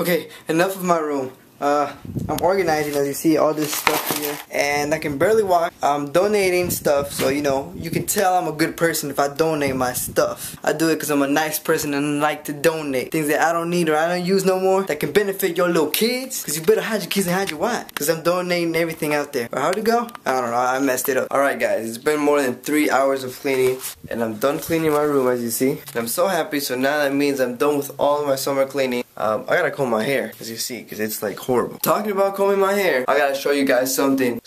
Okay, enough of my room. I'm organizing, as you see, all this stuff here, and I can barely walk. I'm donating stuff, so you know, you can tell I'm a good person if I donate my stuff. I do it because I'm a nice person and I like to donate things that I don't need or I don't use no more that can benefit your little kids. Because you better hide your kids and hide your wife, because I'm donating everything out there. Or how'd it go? I don't know, I messed it up. Alright guys, it's been more than 3 hours of cleaning, and I'm done cleaning my room, as you see. And I'm so happy, so now that means I'm done with all of my summer cleaning. I gotta comb my hair, as you see, because it's like horrible. Talking about combing my hair, I gotta show you guys something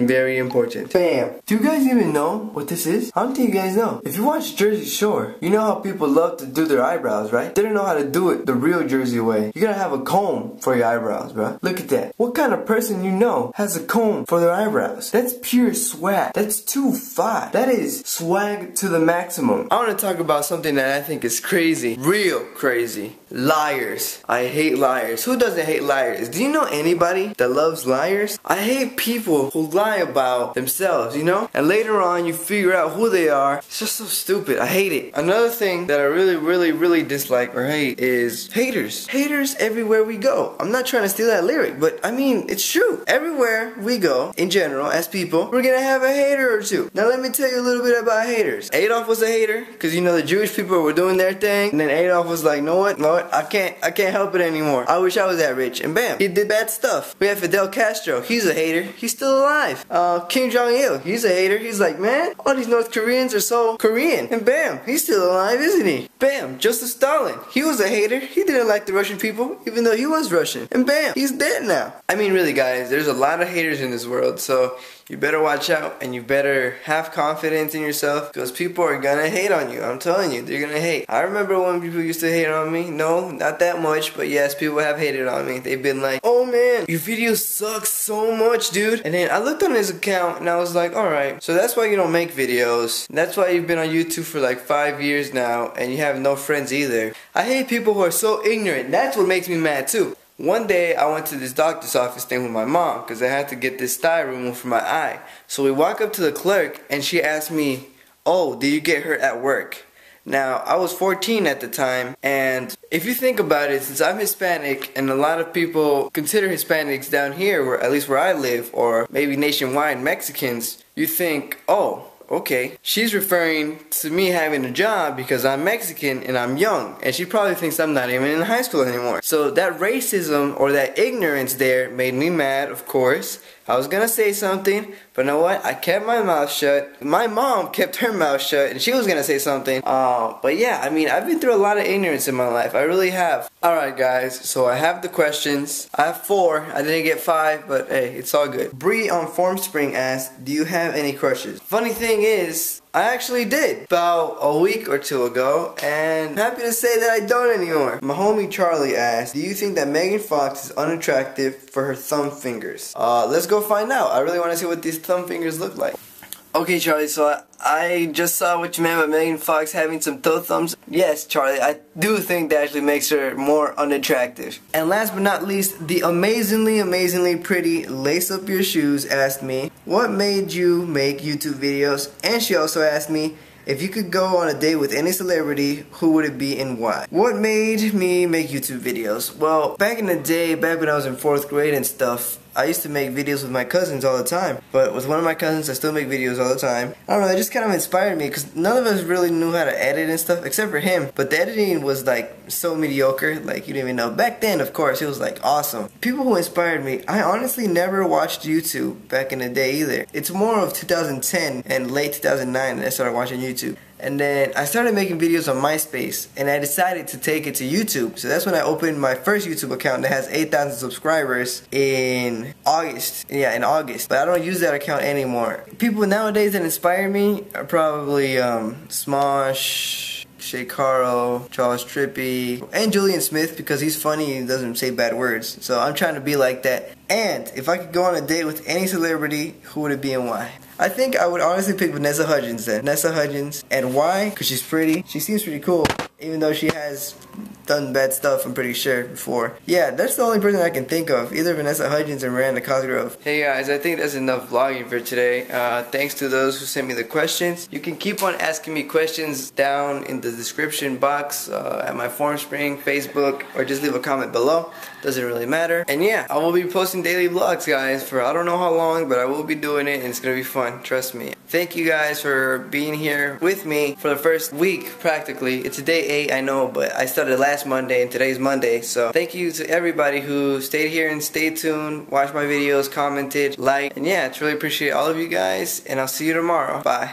very important. Bam! Do you guys even know what this is? I don't think you guys know. If you watch Jersey Shore, you know how people love to do their eyebrows, right? They don't know how to do it the real Jersey way. You gotta have a comb for your eyebrows, bro. Look at that. What kind of person you know has a comb for their eyebrows? That's pure swag. That's too fire. That is swag to the maximum. I wanna talk about something that I think is crazy. Real crazy. Liars. I hate liars. Who doesn't hate liars? Do you know anybody that loves liars? I hate people who lie about themselves, you know? And later on you figure out who they are. It's just so stupid. I hate it. Another thing that I really dislike or hate is haters. Haters everywhere we go. I'm not trying to steal that lyric, but I mean, it's true. Everywhere we go, in general, as people, we're gonna have a hater or two. Now let me tell you a little bit about haters. Adolf was a hater, because you know the Jewish people were doing their thing, and then Adolf was like, know what? I can't help it anymore. I wish I was that rich. And bam, he did bad stuff. We have Fidel Castro. He's a hater. He's still alive. Kim Jong-il. He's a hater. He's like, man, all these North Koreans are so Korean. And bam, he's still alive, isn't he? Bam, Joseph Stalin. He was a hater. He didn't like the Russian people, even though he was Russian. And bam, he's dead now. I mean, really, guys, there's a lot of haters in this world, so you better watch out and you better have confidence in yourself, because people are gonna hate on you. I'm telling you, they're gonna hate. I remember when people used to hate on me. No, not that much, but yes, people have hated on me. They've been like, oh man, your video sucks so much, dude. And then I looked on his account and I was like, alright, so that's why you don't make videos. That's why you've been on YouTube for like 5 years now and you have no friends either. I hate people who are so ignorant. That's what makes me mad too. One day I went to this doctor's office thing with my mom because I had to get this dye removed from my eye. So we walk up to the clerk and she asked me, oh, did you get hurt at work? Now, I was 14 at the time, and if you think about it, since I'm Hispanic and a lot of people consider Hispanics down here, or at least where I live, or maybe nationwide Mexicans, you think, oh, okay, she's referring to me having a job because I'm Mexican and I'm young, and she probably thinks I'm not even in high school anymore. So that racism or that ignorance there made me mad, of course. I was gonna say something, but you know what? I kept my mouth shut. My mom kept her mouth shut, and she was gonna say something. But yeah, I mean, I've been through a lot of ignorance in my life. I really have. Alright guys, so I have the questions. I have 4. I didn't get 5, but hey, it's all good. Bree on Formspring asked, do you have any crushes? Funny thing is, I actually did about a week or 2 ago, and I'm happy to say that I don't anymore. My homie Charlie asked, do you think that Megan Fox is unattractive for her thumb fingers? Let's go find out. I really want to see what these thumb fingers look like. Okay, Charlie, so I just saw what you meant by Megan Fox having some toe thumbs. Yes, Charlie, I do think that actually makes her more unattractive. And last but not least, the amazingly pretty Lace Up Your Shoes asked me, what made you make YouTube videos? And she also asked me, if you could go on a date with any celebrity, who would it be and why? What made me make YouTube videos? Well, back in the day, back when I was in 4th grade and stuff, I used to make videos with my cousins all the time. But with one of my cousins, I still make videos all the time. I don't know, it just kind of inspired me because none of us really knew how to edit and stuff except for him. But the editing was like so mediocre, like you didn't even know. Back then, of course, it was like awesome. People who inspired me, I honestly never watched YouTube back in the day either. It's more of 2010 and late 2009 that I started watching YouTube. And then I started making videos on MySpace, and I decided to take it to YouTube. So that's when I opened my first YouTube account that has 8,000 subscribers in August. Yeah, in August. But I don't use that account anymore. People nowadays that inspire me are probably Smosh, Shay Caro, Charles Trippy, and Julian Smith, because he's funny and doesn't say bad words. So I'm trying to be like that. And if I could go on a date with any celebrity, who would it be and why? I think I would honestly pick Vanessa Hudgens then. Vanessa Hudgens. And why? Because she's pretty. She seems pretty cool. Even though she has done bad stuff, I'm pretty sure, before. Yeah, that's the only person I can think of. Either Vanessa Hudgens or Miranda Cosgrove. Hey guys, I think that's enough vlogging for today. Thanks to those who sent me the questions. You can keep on asking me questions down in the description box at my Formspring, Facebook, or just leave a comment below. Doesn't really matter. And yeah, I will be posting daily vlogs, guys, for I don't know how long, but I will be doing it, and it's gonna be fun. Trust me. Thank you guys for being here with me for the first week, practically. It's day 8, I know, but I started last Monday, and today's Monday. So thank you to everybody who stayed here and stayed tuned, watched my videos, commented, liked, and yeah, I truly appreciate all of you guys, and I'll see you tomorrow. Bye.